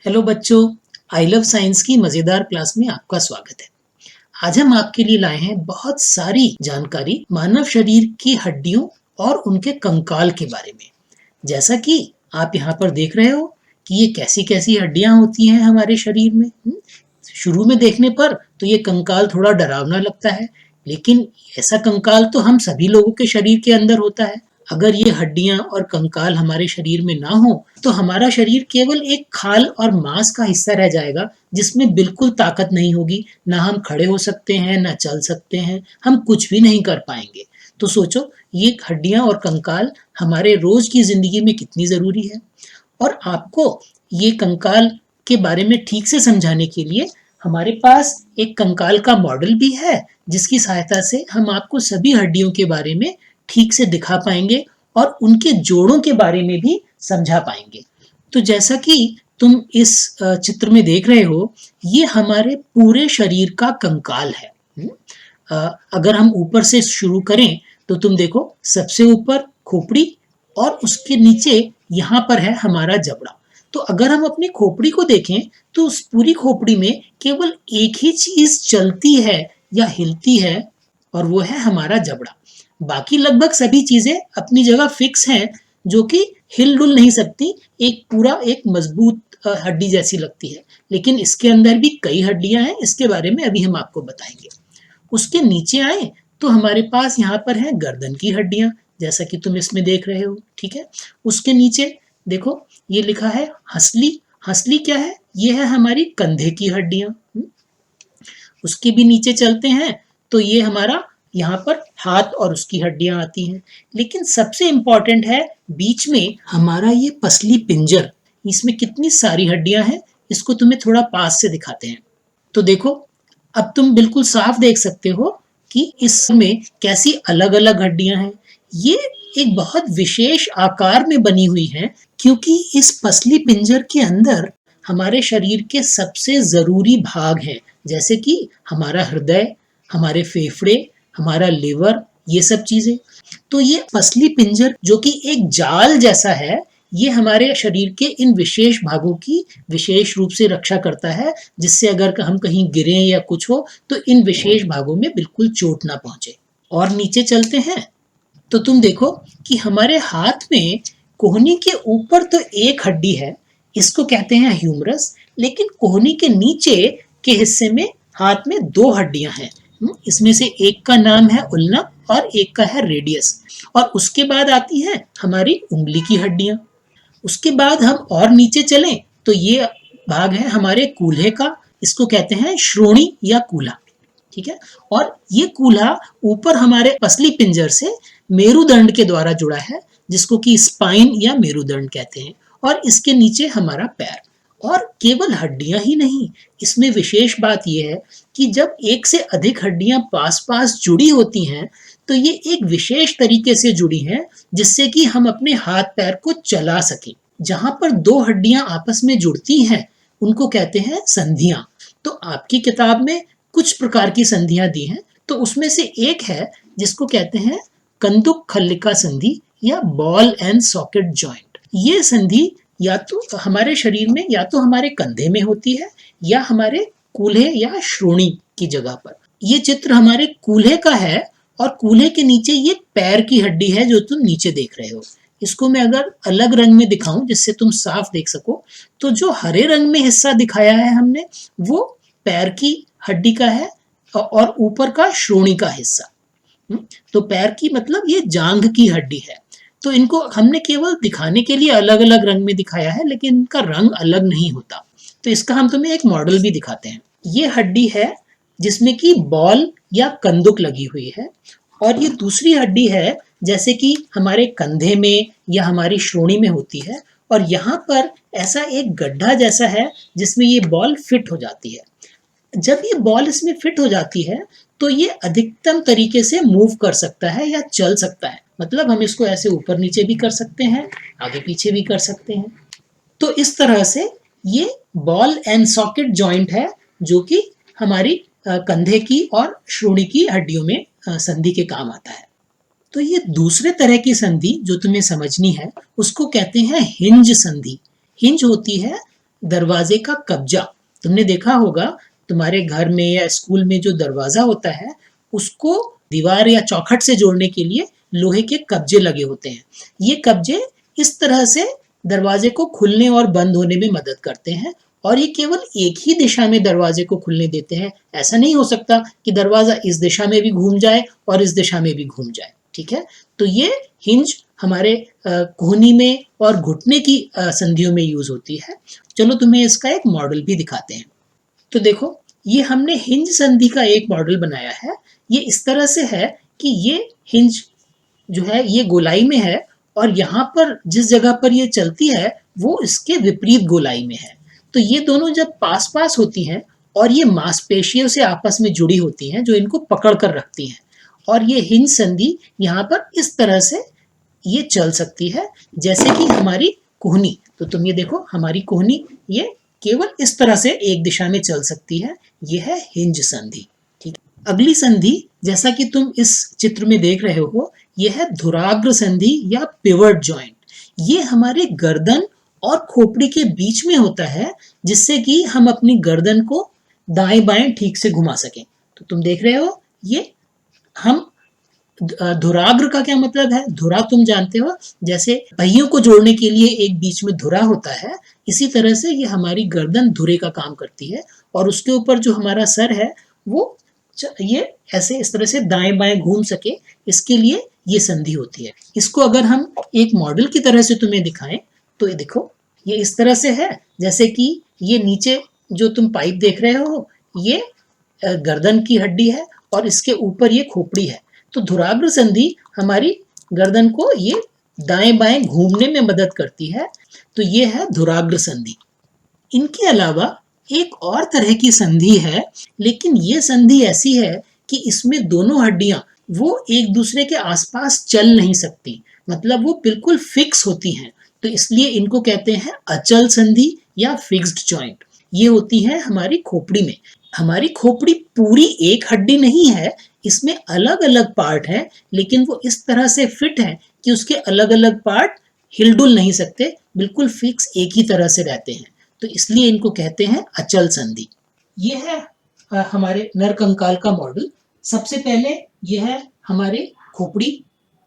Hello बच्चों, I love science की मजेदार क्लास में आपका स्वागत है। आज हम आपके लिए लाए हैं बहुत सारी जानकारी मानव शरीर की हड्डियों और उनके कंकाल के बारे में। जैसा कि आप यहाँ पर देख रहे हो कि ये कैसी कैसी हड्डियां होती हैं हमारे शरीर में। शुरू में देखने पर तो ये कंकाल थोड़ा डरावना लगता है, लेकिन ऐसा कंकाल तो हम सभी लोगों के शरीर के अंदर होता है। अगर ये हड्डियां और कंकाल हमारे शरीर में ना हो तो हमारा शरीर केवल एक खाल और मांस का हिस्सा रह जाएगा, जिसमें बिल्कुल ताकत नहीं होगी। ना हम खड़े हो सकते हैं, ना चल सकते हैं, हम कुछ भी नहीं कर पाएंगे। तो सोचो, ये हड्डियां और कंकाल हमारे रोज की जिंदगी में कितनी जरूरी है। और आपको ये कंकाल के बारे में ठीक से समझाने के लिए हमारे पास एक कंकाल का मॉडल भी है, जिसकी सहायता से हम आपको सभी हड्डियों के बारे में ठीक से दिखा पाएंगे और उनके जोड़ों के बारे में भी समझा पाएंगे। तो जैसा कि तुम इस चित्र में देख रहे हो, ये हमारे पूरे शरीर का कंकाल है। अगर हम ऊपर से शुरू करें तो तुम देखो, सबसे ऊपर खोपड़ी और उसके नीचे यहाँ पर है हमारा जबड़ा। तो अगर हम अपनी खोपड़ी को देखें तो उस पूरी खोपड़ी में केवल एक ही चीज चलती है या हिलती है, और वो है हमारा जबड़ा। बाकी लगभग सभी चीजें अपनी जगह फिक्स हैं, जो कि हिल डुल नहीं सकती। एक पूरा एक मजबूत हड्डी जैसी लगती है, लेकिन इसके अंदर भी कई हड्डियां हैं। इसके बारे में अभी हम आपको बताएंगे। उसके नीचे आए तो हमारे पास यहाँ पर है गर्दन की हड्डियां, जैसा कि तुम इसमें देख रहे हो। ठीक है, उसके नीचे देखो, ये लिखा है हंसली। हंसली क्या है? ये है हमारी कंधे की हड्डियां। उसके भी नीचे चलते हैं तो ये हमारा यहाँ पर हाथ और उसकी हड्डियां आती हैं। लेकिन सबसे इंपॉर्टेंट है बीच में हमारा ये पसली पिंजर। इसमें कितनी सारी हड्डियां हैं, इसको तुम्हें थोड़ा पास से दिखाते हैं। तो देखो, अब तुम बिल्कुल साफ देख सकते हो कि इसमें कैसी अलग अलग हड्डियां हैं। ये एक बहुत विशेष आकार में बनी हुई है, क्योंकि इस पसली पिंजर के अंदर हमारे शरीर के सबसे जरूरी भाग हैं, जैसे कि हमारा हृदय, हमारे फेफड़े, हमारा लिवर, ये सब चीजें। तो ये पसली पिंजर जो कि एक जाल जैसा है, ये हमारे शरीर के इन विशेष भागों की विशेष रूप से रक्षा करता है, जिससे अगर हम कहीं गिरे या कुछ हो तो इन विशेष भागों में बिल्कुल चोट ना पहुंचे। और नीचे चलते हैं तो तुम देखो कि हमारे हाथ में कोहनी के ऊपर तो एक हड्डी है, इसको कहते हैं ह्यूमरस। लेकिन कोहनी के नीचे के हिस्से में हाथ में दो हड्डियां हैं। इसमें से एक का नाम है उल्ना और एक का है रेडियस। और उसके बाद आती है हमारी उंगली की हड्डियां। उसके बाद हम और नीचे चलें तो ये भाग है हमारे कूल्हे का, इसको कहते हैं श्रोणी या कूल्हा। ठीक है, और ये कूल्हा ऊपर हमारे पसली पिंजर से मेरुदंड के द्वारा जुड़ा है, जिसको कि स्पाइन या मेरुदंड कहते हैं। और इसके नीचे हमारा पैर। और केवल हड्डियां ही नहीं, इसमें विशेष बात यह है कि जब एक से अधिक हड्डियां पास पास जुड़ी होती हैं तो ये एक विशेष तरीके से जुड़ी हैं, जिससे कि हम अपने हाथ पैर को चला सकें। जहां पर दो हड्डियां आपस में जुड़ती हैं उनको कहते हैं संधियां। तो आपकी किताब में कुछ प्रकार की संधियां दी हैं, तो उसमें से एक है जिसको कहते हैं कंदुक खल्लिका संधि या बॉल एंड सॉकेट जॉइंट। ये संधि या तो हमारे शरीर में या तो हमारे कंधे में होती है या हमारे कूल्हे या श्रोणी की जगह पर। ये चित्र हमारे कूल्हे का है, और कूल्हे के नीचे ये पैर की हड्डी है जो तुम नीचे देख रहे हो। इसको मैं अगर अलग रंग में दिखाऊं जिससे तुम साफ देख सको, तो जो हरे रंग में हिस्सा दिखाया है हमने, वो पैर की हड्डी का है और ऊपर का श्रोणी का हिस्सा। तो पैर की मतलब ये जांघ की हड्डी है। तो इनको हमने केवल दिखाने के लिए अलग अलग रंग में दिखाया है, लेकिन इनका रंग अलग नहीं होता। तो इसका हम तुम्हें एक मॉडल भी दिखाते हैं। ये हड्डी है जिसमें कि बॉल या कंदुक लगी हुई है, और ये दूसरी हड्डी है जैसे कि हमारे कंधे में या हमारी श्रोणी में होती है, और यहाँ पर ऐसा एक गड्ढा जैसा है जिसमें ये बॉल फिट हो जाती है। जब ये बॉल इसमें फिट हो जाती है तो ये अधिकतम तरीके से मूव कर सकता है या चल सकता है। मतलब हम इसको ऐसे ऊपर नीचे भी कर सकते हैं, आगे पीछे भी कर सकते हैं। तो इस तरह से ये बॉल एंड सॉकेट जॉइंट है, जो कि हमारी कंधे की और श्रोणी की हड्डियों में संधि के काम आता है। तो ये दूसरे तरह की संधि जो तुम्हें समझनी है उसको कहते हैं हिंज संधि। हिंज होती है दरवाजे का कब्जा। तुमने देखा होगा तुम्हारे घर में या स्कूल में जो दरवाजा होता है उसको दीवार या चौखट से जोड़ने के लिए लोहे के कब्जे लगे होते हैं। ये कब्जे इस तरह से दरवाजे को खुलने और बंद होने में मदद करते हैं और ये केवल एक ही दिशा में दरवाजे को खुलने देते हैं। ऐसा नहीं हो सकता कि दरवाजा इस दिशा में भी घूम जाए और इस दिशा में भी घूम जाए। ठीक है, तो ये हिंज हमारे कोहनी में और घुटने की संधियों में यूज होती है। चलो तुम्हें इसका एक मॉडल भी दिखाते हैं। तो देखो, ये हमने हिंज संधि का एक मॉडल बनाया है। ये इस तरह से है कि ये हिंज जो है ये गोलाई में है और यहाँ पर जिस जगह पर ये चलती है वो इसके विपरीत गोलाई में है। तो ये दोनों जब पास पास होती हैं और ये मांसपेशियों से आपस में जुड़ी होती हैं जो इनको पकड़ कर रखती हैं, और ये हिंज संधि यहाँ पर इस तरह से ये चल सकती है जैसे कि हमारी कोहनी। तो तुम ये देखो, हमारी कोहनी ये केवल इस तरह से एक दिशा में चल सकती है। ये है हिंज संधि। ठीक, अगली संधि जैसा कि तुम इस चित्र में देख रहे हो, ये है धुराग्र संधि या पिवट जॉइंट। ये हमारे गर्दन और खोपड़ी के बीच में होता है जिससे कि हम अपनी गर्दन को दाएं बाएं ठीक से घुमा सकें। तो तुम देख रहे हो, ये हम धुराग्र का क्या मतलब है? धुरा तुम जानते हो, जैसे पहियों को जोड़ने के लिए एक बीच में धुरा होता है, इसी तरह से ये हमारी गर्दन धुरे का काम करती है और उसके ऊपर जो हमारा सर है वो ये ऐसे इस तरह से दाएं बाएं घूम सके, इसके लिए ये संधि होती है। इसको अगर हम एक मॉडल की तरह से तुम्हें दिखाएं तो ये देखो, ये इस तरह से है जैसे कि ये नीचे जो तुम पाइप देख रहे हो ये गर्दन की हड्डी है और इसके ऊपर ये खोपड़ी है। तो धुराग्र संधि हमारी गर्दन को ये दाएं बाएं घूमने में मदद करती है। तो ये है धुराग्र संधि। इनके अलावा एक और तरह की संधि है, लेकिन ये संधि ऐसी है कि इसमें दोनों हड्डियां वो एक दूसरे के आसपास चल नहीं सकती, मतलब वो बिल्कुल फिक्स होती हैं। तो इसलिए इनको कहते हैं अचल संधि या फिक्स्ड जॉइंट। ये होती है हमारी खोपड़ी में। हमारी खोपड़ी पूरी एक हड्डी नहीं है, इसमें अलग अलग पार्ट हैं, लेकिन वो इस तरह से फिट है कि उसके अलग अलग पार्ट हिलडुल नहीं सकते, बिल्कुल फिक्स एक ही तरह से रहते हैं। तो इसलिए इनको कहते हैं अचल संधि। ये है हमारे नर कंकाल का मॉडल। सबसे पहले ये है हमारे खोपड़ी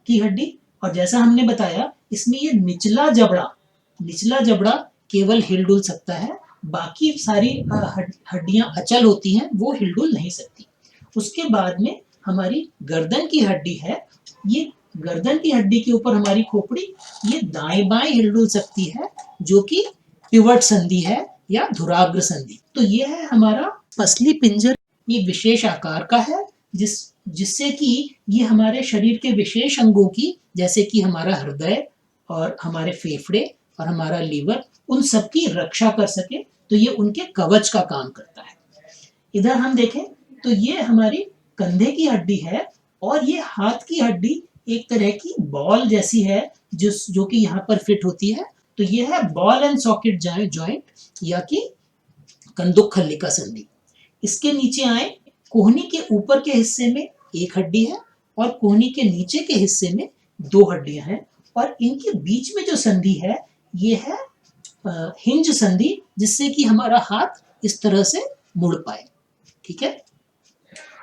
की हड्डी, और जैसा हमने बताया इसमें ये निचला जबड़ा केवल हिलडुल सकता है, बाकी सारी हड्डियां अचल होती हैं, वो हिलडुल नहीं सकती। उसके बाद में हमारी गर्दन की हड्डी है। ये गर्दन की हड्डी के ऊपर हमारी खोपड़ी ये दाएं बाएं हिलडुल सकती है, जो कि पिवट संधि है या धुराग्र संधि। तो ये है हमारा पसली पिंजर। ये विशेष आकार का है जिससे कि ये हमारे शरीर के विशेष अंगों की, जैसे कि हमारा हृदय और हमारे फेफड़े और हमारा लीवर, उन सब की रक्षा कर सके। तो ये उनके कवच का काम करता है। इधर हम देखें तो ये हमारी कंधे की हड्डी है और ये हाथ की हड्डी एक तरह की बॉल जैसी है जो कि यहाँ पर फिट होती है। तो ये है बॉल एंड सॉकेट जॉइंट या कि कंदुक खल्लिका संधि। इसके नीचे आए, कोहनी के ऊपर के हिस्से में एक हड्डी है और कोहनी के नीचे के हिस्से में दो हड्डियां हैं, और इनके बीच में जो संधि है ये है हिंज संधि, जिससे कि हमारा हाथ इस तरह से मुड़ पाए। ठीक है,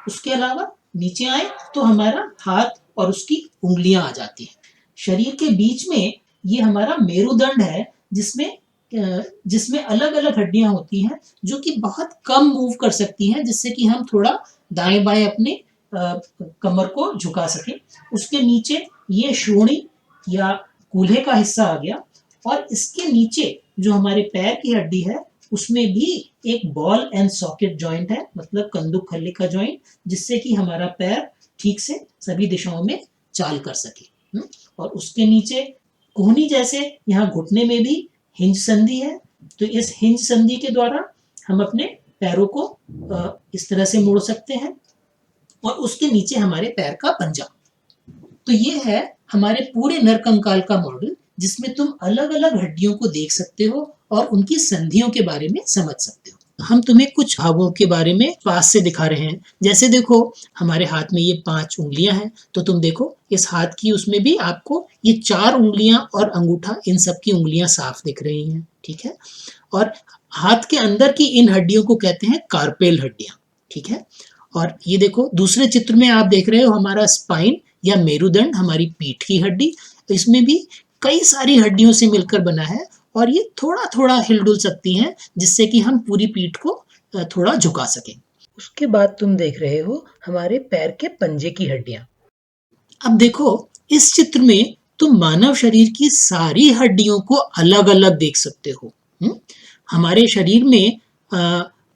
उसके अलावा नीचे आए तो हमारा हाथ और उसकी उंगलियां आ जाती हैं। शरीर के बीच में ये हमारा मेरुदंड है जिसमें अलग अलग हड्डियां होती हैं जो कि बहुत कम मूव कर सकती हैं, जिससे कि हम थोड़ा दाएं बाएं अपने कमर को झुका सकें। उसके नीचे ये श्रोणि या कूल्हे का हिस्सा आ गया, और इसके नीचे जो हमारे पैर की हड्डी है उसमें भी एक बॉल एंड सॉकेट जॉइंट है, मतलब कंदुक खल्लिका जॉइंट, जिससे कि हमारा पैर ठीक से सभी दिशाओं में चाल कर सके। और उसके नीचे कोहनी जैसे यहाँ घुटने में भी हिंज संधि है। तो इस हिंज संधि के द्वारा हम अपने पैरों को इस तरह से मोड़ सकते हैं, और उसके नीचे हमारे पैर का पंजा। तो ये है हमारे पूरे नर कंकाल का मॉडल, जिसमें तुम अलग अलग हड्डियों को देख सकते हो और उनकी संधियों के बारे में समझ सकते हो। हम तुम्हें कुछ भागों के बारे में पास से दिखा रहे हैं। जैसे देखो, हमारे हाथ में ये 5 उँगलियां हैं, तो तुम देखो इस हाथ की उसमें भी आपको ये 4 उँगलियां और अंगूठा, इन सब की उँगलियां साफ दिख रही हैं, ठीक है। और हाथ के अंदर की इन हड्डियों को कहते हैं कार्पेल हड्डियां, ठीक है। और ये देखो दूसरे चित्र में आप देख रहे हो हमारा स्पाइन या मेरुदंड, हमारी पीठ की हड्डी, इसमें भी कई सारी हड्डियों से मिलकर बना है और ये थोड़ा थोड़ा हिलडुल सकती हैं, जिससे कि हम पूरी पीठ को थोड़ा झुका सकें। उसके बाद तुम देख रहे हो हमारे पैर के पंजे की हड्डियां। अब देखो इस चित्र में तुम मानव शरीर की सारी हड्डियों को अलग अलग देख सकते हो। हमारे शरीर में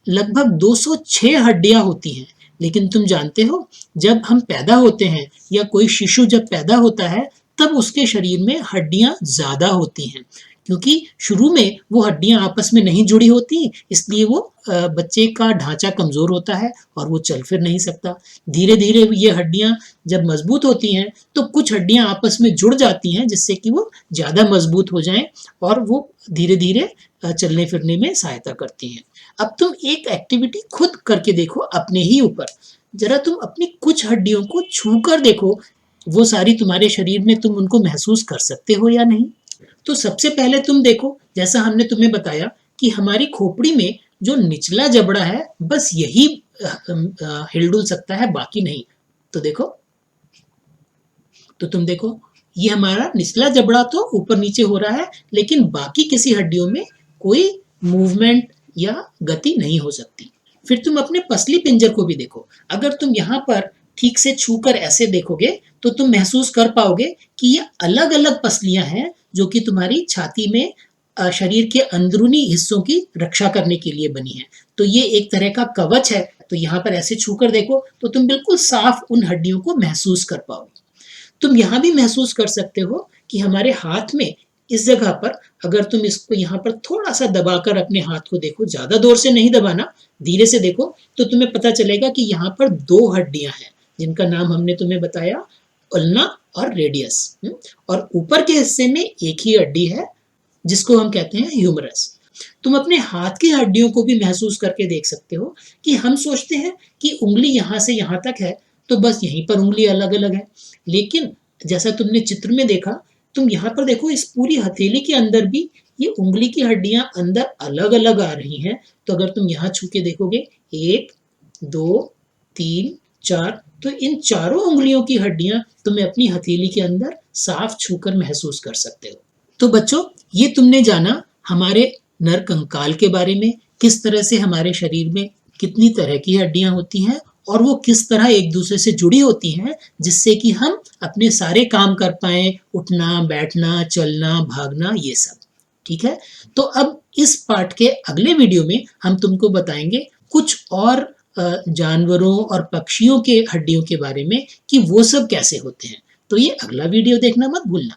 लगभग 206 हड्डियां होती हैं, लेकिन तुम जानते हो जब हम पैदा होते हैं या कोई शिशु जब पैदा होता है तब उसके शरीर में हड्डियां ज्यादा होती हैं, क्योंकि शुरू में वो हड्डियां आपस में नहीं जुड़ी होती, इसलिए वो बच्चे का ढांचा कमजोर होता है और वो चल फिर नहीं सकता। धीरे धीरे ये हड्डियां जब मजबूत होती हैं तो कुछ हड्डियां आपस में जुड़ जाती हैं, जिससे कि वो ज्यादा मजबूत हो जाएं और वो धीरे धीरे चलने फिरने में सहायता करती हैं। अब तुम एक एक्टिविटी खुद करके देखो अपने ही ऊपर। जरा तुम अपनी कुछ हड्डियों को छू कर देखो, वो सारी तुम्हारे शरीर में तुम उनको महसूस कर सकते हो या नहीं। तो सबसे पहले तुम देखो, जैसा हमने तुम्हें बताया कि हमारी खोपड़ी में जो निचला जबड़ा है बस यही हिलडुल सकता है, बाकी नहीं। तो देखो, तो तुम देखो ये हमारा निचला जबड़ा तो ऊपर नीचे हो रहा है, लेकिन बाकी किसी हड्डियों में कोई मूवमेंट या गति नहीं हो सकती। फिर तुम अपने पसली पिंजर को भी देखो। अगर तुम यहाँ पर ठीक से छूकर ऐसे देखोगे तो तुम महसूस कर पाओगे कि ये अलग अलग पसलियां हैं जो कि तुम्हारी छाती में शरीर के अंदरूनी हिस्सों की रक्षा करने के लिए बनी है। तो ये एक तरह का कवच है। तो यहाँ पर ऐसे छूकर देखो तो तुम बिल्कुल साफ उन हड्डियों को महसूस कर पाओगे। तुम यहाँ भी महसूस कर सकते हो कि हमारे हाथ में इस जगह पर अगर तुम इसको यहाँ पर थोड़ा सा दबाकर अपने हाथ को देखो, ज्यादा जोर से नहीं दबाना, धीरे से देखो, तो तुम्हें पता चलेगा कि यहाँ पर 2 हड्डियां हैं जिनका नाम हमने तुम्हें बताया, उल्ना और रेडियस। और ऊपर के हिस्से में एक ही हड्डी है जिसको हम कहते हैं ह्यूमरस। तुम अपने हाथ की हड्डियों को भी महसूस करके देख सकते हो कि हम सोचते हैं कि उंगली यहाँ से यहाँ तक है तो बस यहीं पर उंगली अलग अलग है, लेकिन जैसा तुमने चित्र में देखा, तुम यहाँ पर देखो इस पूरी हथेली के अंदर भी ये उंगली की हड्डियां अंदर अलग अलग आ रही हैं। तो अगर तुम यहाँ छू के देखोगे 1 2 3 4, तो इन चारों उंगलियों की हड्डियां तुम्हें अपनी हथेली के अंदर साफ छूकर महसूस कर सकते हो। तो बच्चों, ये तुमने जाना हमारे नर कंकाल के बारे में, किस तरह से हमारे शरीर में कितनी तरह की हड्डियां होती हैं और वो किस तरह एक दूसरे से जुड़ी होती हैं, जिससे कि हम अपने सारे काम कर पाए, उठना बैठना चलना भागना ये सब। ठीक है, तो अब इस पार्ट के अगले वीडियो में हम तुमको बताएंगे कुछ और जानवरों और पक्षियों के हड्डियों के बारे में कि वो सब कैसे होते हैं। तो ये अगला वीडियो देखना मत भूलना।